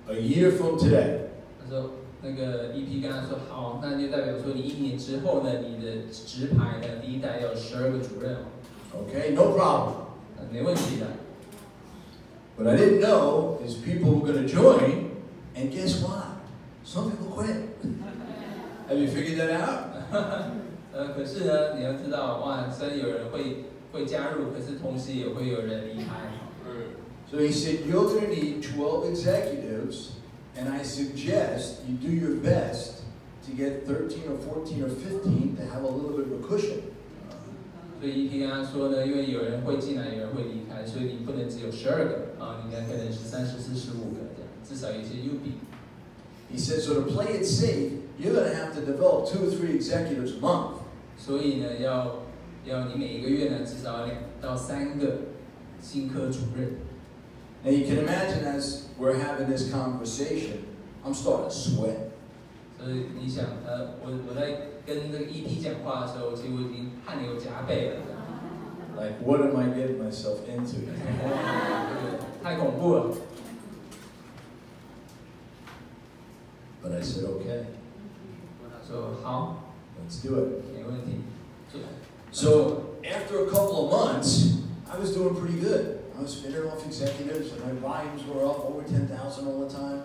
a year from today." 他说，那个 EP 跟他说，好，那就代表说你1年之后呢，你的直排呢第一代要有12个主任哦。Okay, no problem. 没问题的。What I didn't know is people were going to join, and guess what? Some people quit. Have you figured that out? 可是呢，你要知道，哇，虽然有人会加入，可是同时也会有人离开。So he said, "You're going to need 12 executives, and I suggest you do your best to get 13 or 14 or 15 to have a little bit of a cushion." 所以 EP 跟他说呢，因为有人会进来，有人会离开，所以你不能只有12个啊，你应该可能13、14、15个这样，至少有一些 UB。He said, "So to play it safe, you're going to have to develop 2 or 3 executives a month." 所以呢，要你每一个月呢，至少要2到3个新科主任。Now you can imagine as we're having this conversation, I'm starting to sweat. 所以你想，我在跟这个 EP 讲话的时候，其实我已经汗流浃背了。Like, what am I getting myself into? 太恐怖了。But I said, "Okay, 他说好， let's do it." 没问题。So after a couple of months, I was doing pretty good. I was spinning off executives, and my volumes were up over 10,000 all the time.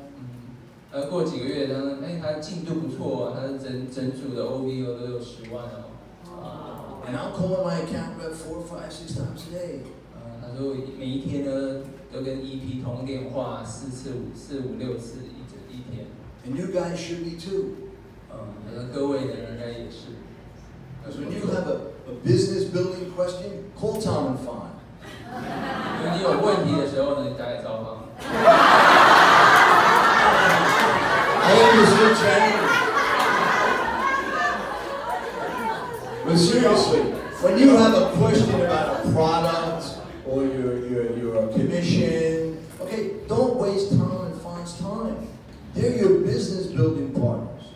过几个月，他进度不错，他整组的 OVO 都有10万哦。And I'm calling my account rep 4, 5, 6 times a day. 他说每一天呢都跟 EP 通电话4、5、6次一天。And you guys should be too. 他说各位呢应该也是。Because when you have a business building question, call Tom and Fine. 因为你有问题的时候呢，你打给赵芳。I understood Chinese. But seriously, when you have a question about a product or your commission, okay, don't waste Tom and Fine's time. They're your business building partners.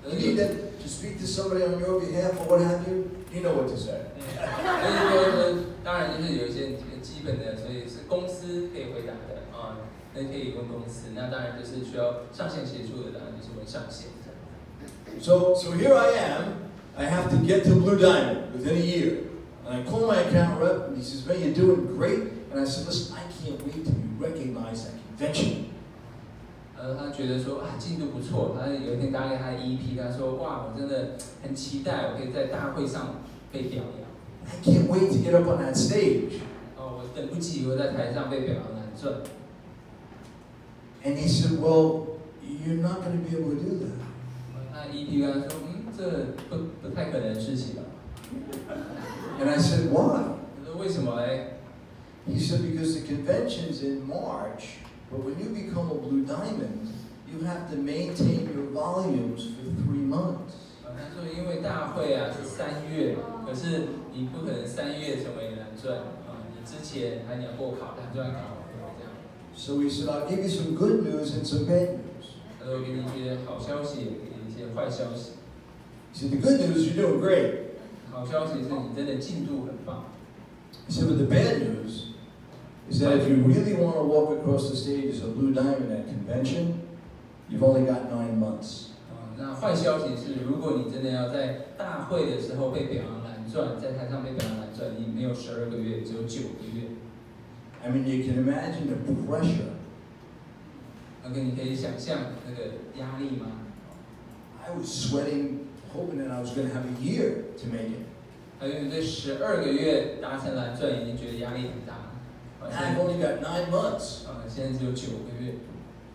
You need them to speak to somebody on your behalf or what have you, you know what to say. 所以说，当然就是有一些基本的，所以是公司可以回答的啊，那可以问公司。那当然就是需要上线协助的，当然就是问上线。So here I am. I have to get to Blue Diamond within a year. And I call my account rep, and he says, "Man, you're doing great." And I said, "Listen, I can't wait to be recognized at convention." 他觉得说进度不错，他有一天打给他的 EP， 他说哇，我真的很期待，我可以在大会上被表扬。I can't wait to get up on that stage. 我等不及，我在台上被表扬蓝钻。And he said, "Well, you're not going to be able to do that." 那 EP 跟他说，这不太可能的事情吧。And I said, "Why?" 他说为什么嘞？ He said, "Because the convention's in March, but when you become a Blue Diamond, you have to maintain your volumes for 3 months." 他说因为大会是3月，可是你不可能3月成为蓝钻你之前还要过考蓝钻考这样。So he said, "I'll give you some good news and some bad news." 他说给你一些好消息，也给你一些坏消息。He said, "The good news is you're doing great." 好消息是你真的进度很棒。He said, "But the bad news is that if you really want to walk across the stage as a Blue Diamond at convention, you've only got 9 months." 那坏消息是，如果你真的要在大会的时候被表扬蓝钻，在台上被表扬蓝钻，你没有12个月，只有9个月。I mean, you can imagine the pressure. 你可以想象那个压力吗？ I was sweating, hoping that I was going to have a year to make it. 因为这12个月达成蓝钻，已经觉得压力很大。I've only got 9 months. 现在只有9个月。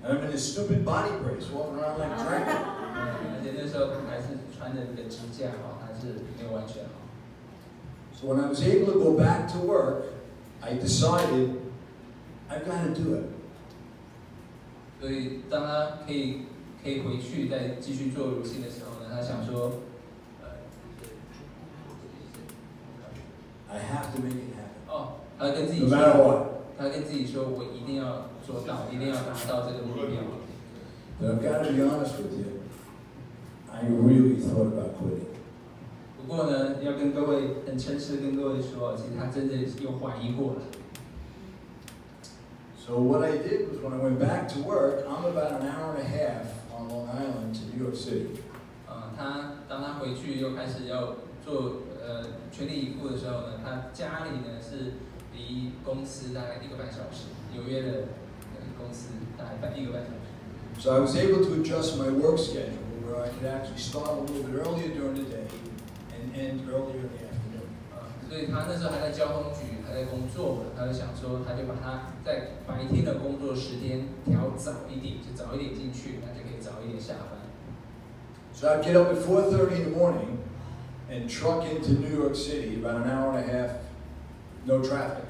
And I'm in this stupid body brace, walking around like a dragon. 而且那时候他还是穿着那个支架还是没有完全好。So when I was able to go back to work, I decided I've got to do it. 所以当他可以回去再继续做乳性的时候呢，他想说，I have to make it happen. 他跟自己 No 说 matter what. 他跟自己说，我一定要做到，一定要达到这个目标。But I've got to be honest with you. I really thought about quitting. 不过呢，要跟各位很诚实跟各位说，其实他真的有怀疑过了。So what I did was when I went back to work, I'm about an hour and a half on Long Island to New York City. 当他回去又开始要做全力以赴的时候呢，他家里呢是离公司大概1个半小时，纽约的公司大概1个半小时。So I was able to adjust my work schedule where I could actually start a little bit earlier during the day and end earlier in the afternoon. 所以他那时候还在交通局，还在工作嘛，他就想说，他就把他在白天的工作时间调早一点，就早一点进去，那就可以早一点下班。So I'd get up at 4:30 in the morning and truck into New York City, about an hour and a half, no traffic.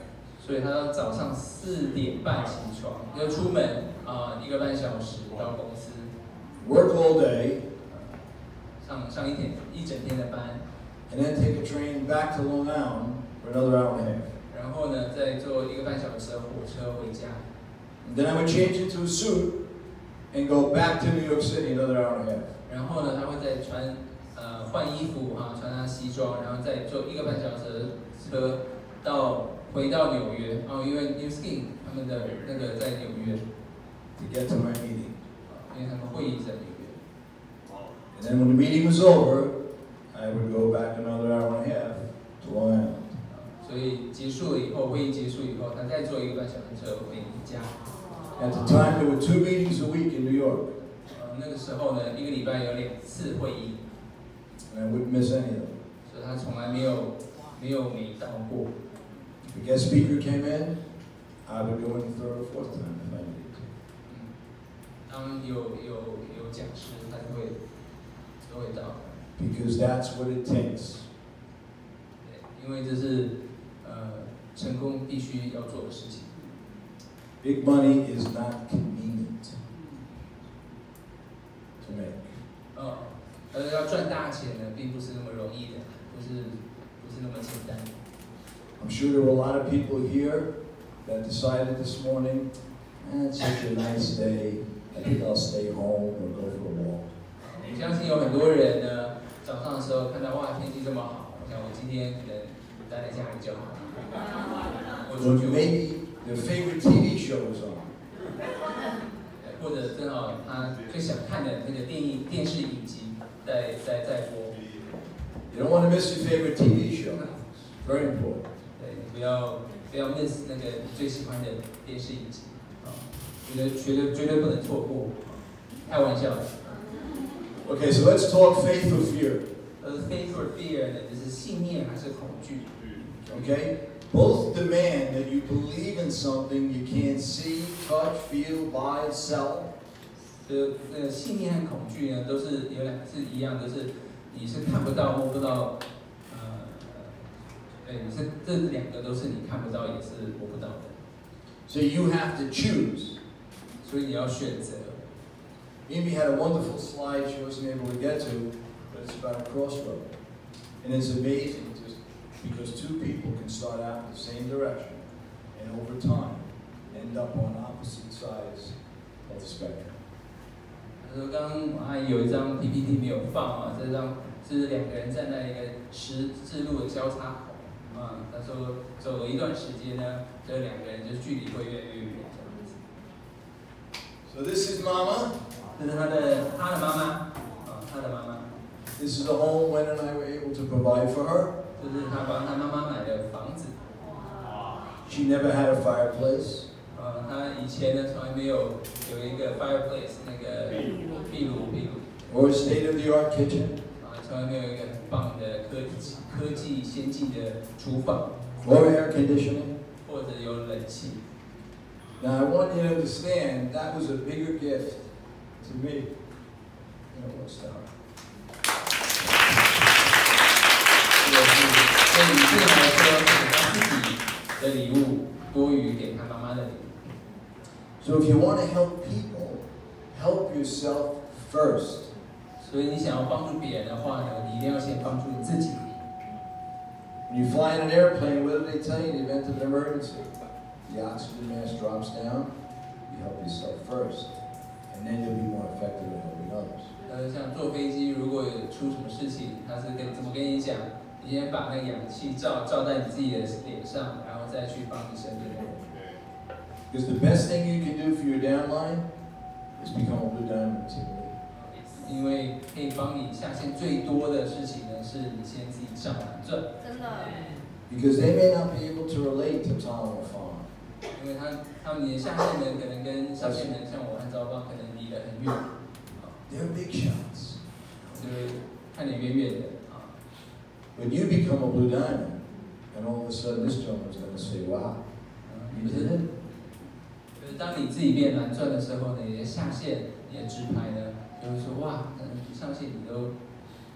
所以他要早上4点半起床，就出门1个半小时到公司 Work all day, 上一整天的班， and then take a train back to Long Island for another hour and a half. 然后呢再坐1个半小时的火车回家。And then I would change into a suit and go back to New York City another hour and a half. 然后呢他会再换衣服穿他西装，然后再坐1个半小时的车回到纽约，因为 Nuskin 他们的那个在纽约 to get to my meeting. 因为他们会议在纽约。And then when the meeting was over, I would go back another hour and a half to Long Island. 所以结束了以后，会议结束以后，他再坐1个半小时车回家。At the time, there were 2 meetings a week in New York, 那个时候呢，1个礼拜有2次会议， and I wouldn't miss any of them. 所以他从来没有没到过。 If a guest speaker came in, I would go in the 3rd or 4th time if I needed to. 当有讲师，他都会到。 Because that's what it takes. 因为这是成功必须要做的事情。 Big money is not convenient to make. 要赚大钱呢，并不是那么容易的，不是那么简单。 I'm sure there were a lot of people here that decided this morning, it's such a nice day, I think I'll stay home or go for a walk. 我相信有很多人呢，早上的时候看到哇天气这么好，我想我今天可能待在家里就好了。或 Or 者 maybe their favorite TV show was on. 或者正好他最想看的那个电视影集在播。 You don't want to miss your favorite TV show. Very important. 对，你不要 miss 那个最喜欢的电视影集绝对不能错过。开玩笑的。Okay, so let's talk faith or fear. Faith or fear 呢，就是信念还是恐惧。 Okay? Both demand that you believe in something you can't see, touch, feel, buy, sell. 信念和恐惧呢，都是有2个是一样，就是你是看不到摸不到，这2个都是你看不到也是摸不到的。 So you have to choose. 所以你要选择。 Amy had a wonderful slide she wasn't able to get to, but it's about a crossroad. And it's amazing just because 2 people can start out in the same direction and over time end up on opposite sides of the spectrum. 他说刚刚阿姨有一张 PPT 没有放这张是2个人站在一个十字路的交叉口他说走了一段时间呢，这2个人就距离会越来越远这样子。 So this is Mama. 这是他的妈妈他的妈妈。 This is a home Wen and I were able to provide for her. 这是他帮他妈妈买的房子。 She never had a fireplace. 他以前呢从来没有一个 fireplace 那个壁炉。 Or a state-of-the-art kitchen. 从来没有一个很棒的科技先进的厨房。 Or air conditioning. 或者有冷气。 Now I want you to understand that was a bigger gift to me 我知道。对女性来说，给她自己的礼物多于给她妈妈的礼物。So if you want to help people, help yourself first. 所以你想要帮助别人的话呢，你一定要先帮助你自己。When you fly in an airplane, what do they tell you in the event of an emergency? The oxygen mask drops down. You help yourself first, and then you'll be more effective at helping others. 像坐飞机，如果有出什么事情，他是怎么跟你讲？你先把那个氧气罩在你自己的脸上，然后再去帮你身边的人。Because the best thing you can do for your downline is become a blue diamond team leader. 因为可以帮你下线最多的事情呢，是你先自己上蓝钻。真的。Because they may not be able to relate to Tom or Fawn. 因为他们的下线人可能跟上线人像我和赵邦可能离得很远。They're big shots. 就是看得远远的啊。When you become a blue diamond, and all of a sudden this gentleman's going to say, "Wow, you did it." 就是当你自己变蓝钻的时候呢，你的下线、你的直排呢，就会说哇，上线你都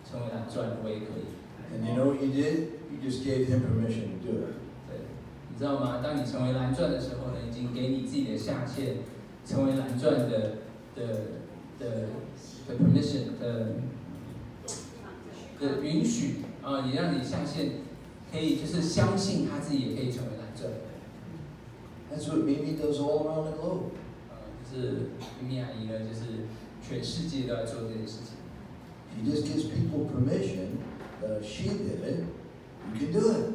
成为蓝钻，我也可以。And you know what you did? You just gave him permission to do it. 对，你知道吗？当你成为蓝钻的时候呢，已经给你自己的下线成为蓝钻的 permission 的允许啊，也让你下线可以就是相信他自己也可以成为蓝钻。That's what Mimi does all around the globe. 就是咪咪阿姨呢，就是全世界都在做这件事情。She just gives people permission that if she did it, you can do it.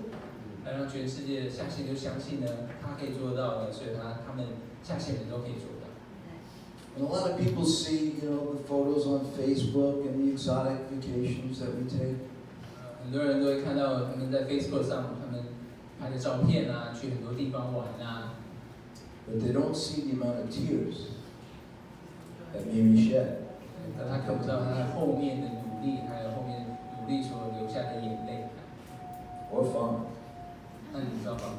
让全世界下线就相信呢，他可以做到的，所以他们下线人都可以做到。And a lot of people see, you know, the photos on Facebook and the exotic vacations that we take. 很多人都会看到他们在 Facebook 上他们拍的照片啊，去很多地方玩啊。But they don't see the amount of tears that Mimi shed. 但他看不到他后面的努力，还有后面努力所留下的眼泪。Or fun. 那你知道吗？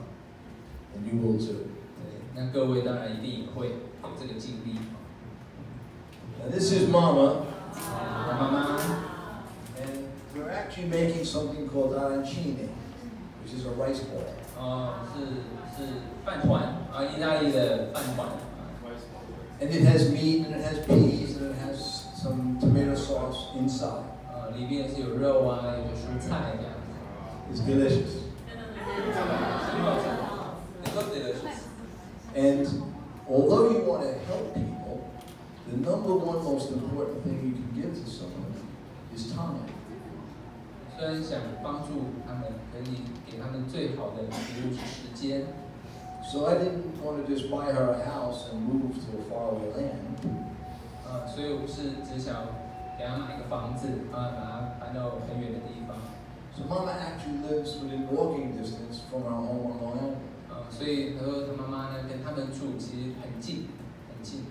And you will too. 对，那各位当然一定也会有这个经历。Now this is Mama. 妈妈。And we're actually making something called arancine, which is a rice ball. 是饭团啊，意大利的饭团。And it has meat, and it has peas, and it has some tomato sauce inside. 里面是有肉啊，有蔬菜这样。It's delicious. And although you want to help people, the number one most important thing you can give to someone is time. 虽然想帮助他们，可以给他们最好的礼物是时间。So I didn't want to just buy her a house and move to a faraway land. 所以我不是只想给她买一个房子，把她搬到很远的地方。So Mama actually lives within walking distance from our home on Long Island. 所以他说他妈妈呢跟他们住其实很近，很近。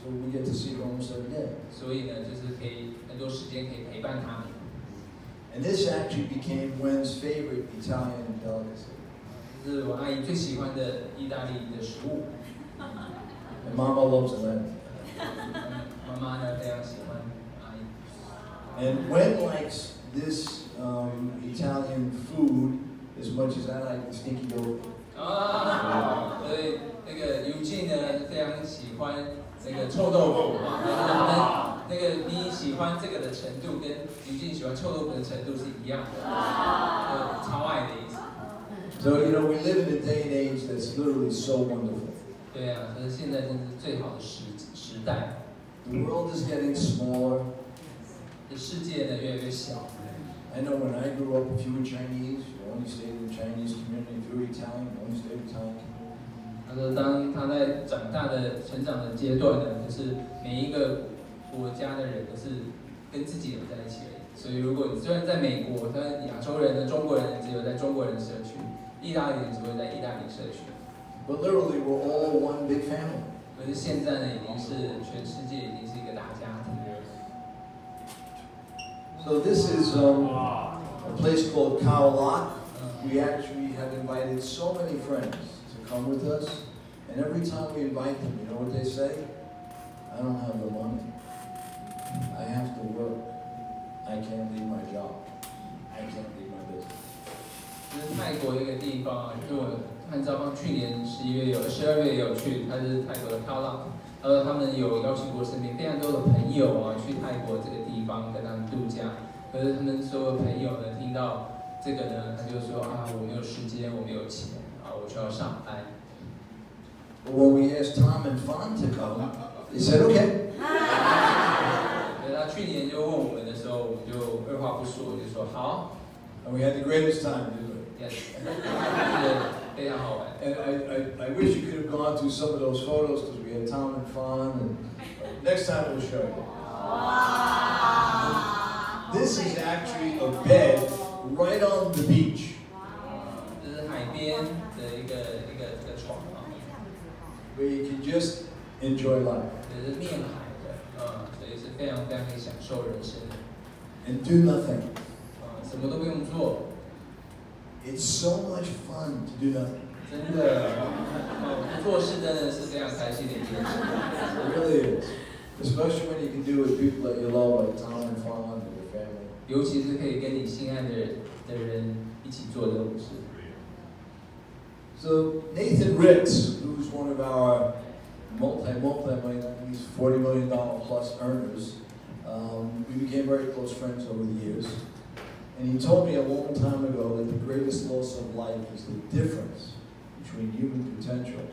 So we get to see her almost every day. 所以呢，就是可以很多时间可以陪伴他们。And this actually became Gwen's favorite Italian delicacy. 这是我阿姨最喜欢的意大利的食物。And Mama loves lemon. 妈妈呢非常喜欢阿姨。And Gwen likes this Italian food as much as I like the stinky dough. 所以那个 Eugene 呢非常喜欢那个臭豆腐啊，那个你喜欢这个的程度跟 Eugene 喜欢臭豆腐的程度是一样的，超爱的意思。So you know we live in a day and age that's literally so wonderful. 对啊，所以现在真是最好的时代。The world is getting smaller. 这世界呢越来越小。I know when I grew up, if you were Chinese, you only stayed in the Chinese community. If you were Italian, you only stayed in the Italian community. 他说，当他在成长的阶段呢，就是每一个国家的人都是跟自己人在一起而已。所以，如果你虽然在美国，但亚洲人的中国人只有在中国人社区，意大利人只会在意大利社区。But literally, we're all one big family. 可是现在呢，已经是全世界已经是一个大家庭。So this is a place called Kaolak. We actually have invited so many friends to come with us, and every time we invite them, you know what they say? I don't have the money. I have to work. I can't leave my job. I can't leave my business. 就是泰国一个地方啊，就是我看招方去年12月也有去，他是泰国的漂浪。他说他们有邀请过身边非常多的朋友啊，去泰国这个地方跟他们度假。可是他们所有朋友呢，听到这个呢，他就说啊，我没有时间，我没有钱啊，我就要上班。But when we asked Tom and Fawn to come, they said okay. 所以他去年就问我们的时候，我们就二话不说就说好。And we had the greatest time, didn't we? Yes. 是非常好玩。And I wish you could have gone through some of those photos because we had Tom and Fawn. And next time we'll show you. This is actually a bed right on the beach. 这是海边的一个床啊， Where you can just enjoy life 这是面海的，所以是非常非常可以享受人生的， and do nothing. 什么都不用做， It's so much fun to do nothing. 真的，不做事真的是非常开心的一件事。 It really is. Especially when you can do it with people that you love, like Tom and Fawn and your family. 尤其是可以跟你心爱的人一起做这种事。 So Nathan Ritz, who's one of our multi-million, he's $40 million plus earners, we became very close friends over the years. And he told me a long time ago that the greatest loss of life is the difference between human potential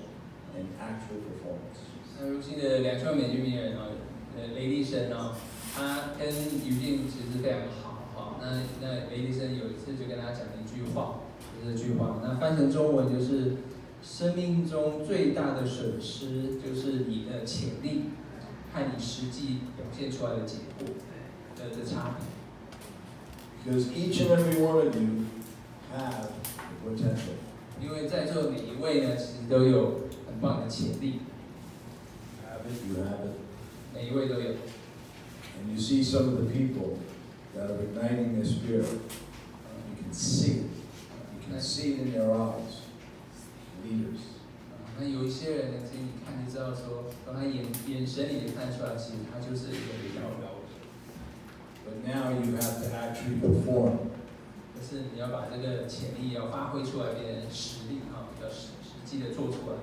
and actual performance. 那如今的2万美金名人啊，雷利森啊，他跟Eugene其实非常好哈。那雷利森有一次就跟他讲了一句话，就是这句话，那翻成中文就是：生命中最大的损失就是你的潜力和你实际表现出来的结果的差别。 Because each and every one of you have the potential. 因为在座每一位呢，其实都有很棒的潜力， You have it. 每一位都有。 And you see some of the people that are igniting their spirit. You can see it. You can see it in their eyes. Leaders. 那有一些人呢，其实你看就知道说，从他眼神里就看出来，其实他就是一个领导人。 But now you have to actually perform. 可是你要把这个潜力要发挥出来，变成实力啊，要实际的做出来。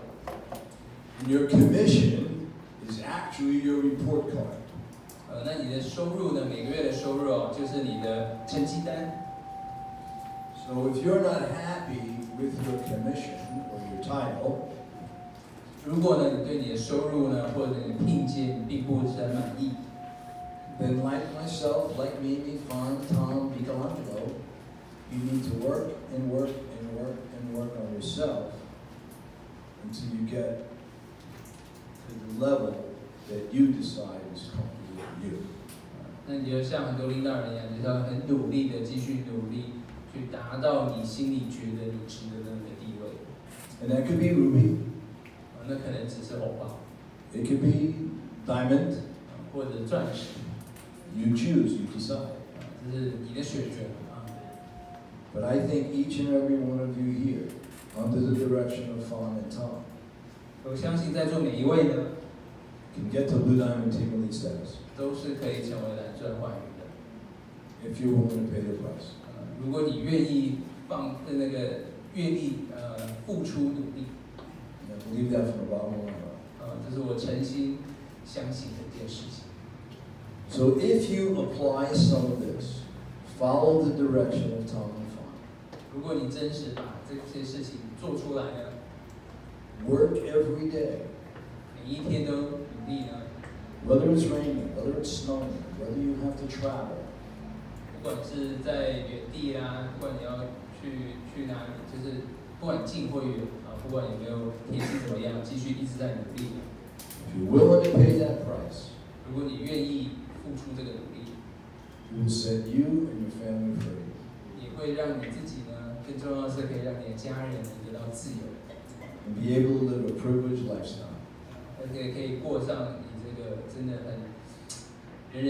And your commission is actually your report card. 那你的收入呢？每个月的收入哦，就是你的成绩单。 So if you're not happy with your commission or your title, 如果呢，你对你的收入呢，或者你的聘阶，你并不是很满意， then like myself, like Mimi, Fawn, Tom, Michelangelo, you need to work and work and work and work on yourself until you get to the level that you decide is comfortable with you. 那你就像很多领导人一样，就是要很努力的继续努力，去达到你心里觉得你值得的那个地位。 And that could be ruby, 那可能只是红包， it could be diamond. 或者钻石， You choose, you decide. 这是你的选择啊。 But I think each and every one of you here, under the direction of Fawn and Tom, 我相信在座每一位呢， can get to blue diamond team elite status 都是可以成为蓝钻寰宇的。 if you're willing to pay the price. 如果你愿意愿意付出努力， And I believe that from the bottom of my heart. 这是我诚心相信的一件事情。 So if you apply some of this, follow the direction of Tom and Fawn. 如果你真实把这些事情做出来呢， Work every day, 每一天都努力呢， whether it's raining, whether it's snowing, whether you have to travel. 不管是在原地啊，不管你要去哪里，就是不管近或远啊，不管有没有天气怎么样，继续一直在努力。 If you're willing to pay that price, 如果你愿意付出这个努力， it will set you and your family free. 也会让你自己呢，更重要的是可以让你的家人能得到自由， And be able to live a privileged lifestyle. 而且可以过上你这个真的很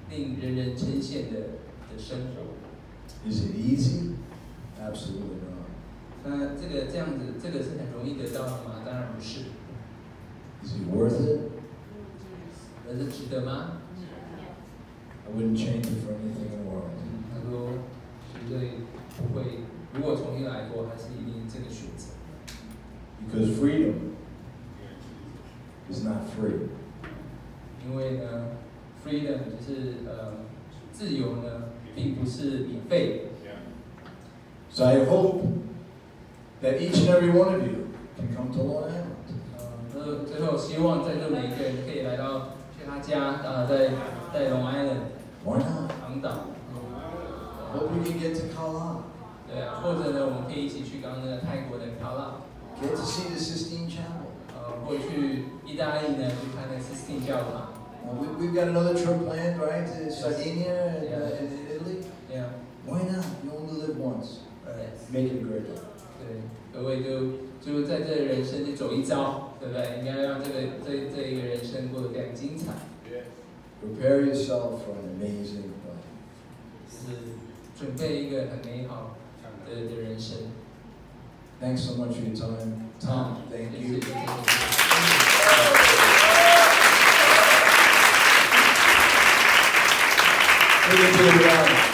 令人人称羡的生活。 Is it easy? Absolutely not. 那这样子，这个是很容易得到的吗？当然不是。 Is it worth it? 而是值得吗？ I wouldn't change it for anything in the world. 他说绝对不会，如果重新来过，还是一定这个选择。Because freedom is not free. 因为呢 ，freedom 就是自由呢，并不是免费的。So I hope that each and every one of you can come to Long Island. 最后希望在座每一个人可以来到去他家在 Long Island Why not? 航岛。Hope you can get to Kala. 对啊，或者呢，我们可以一起去刚刚那个泰国的卡拉。Get to see the Sistine Chapel. 或去意大利呢，去看那 Sistine 教堂。We've got another trip planned, right? To Sardinia and Italy. Yeah. Why not? You only live once. Make it a great day. 对，各位就在这人生就走一遭，对不对？应该让这一个人生过得非常精彩。Prepare yourself for an amazing life. 是准备一个很美好的人生。Thanks so much for your time, Tom. Thank you. Thank you.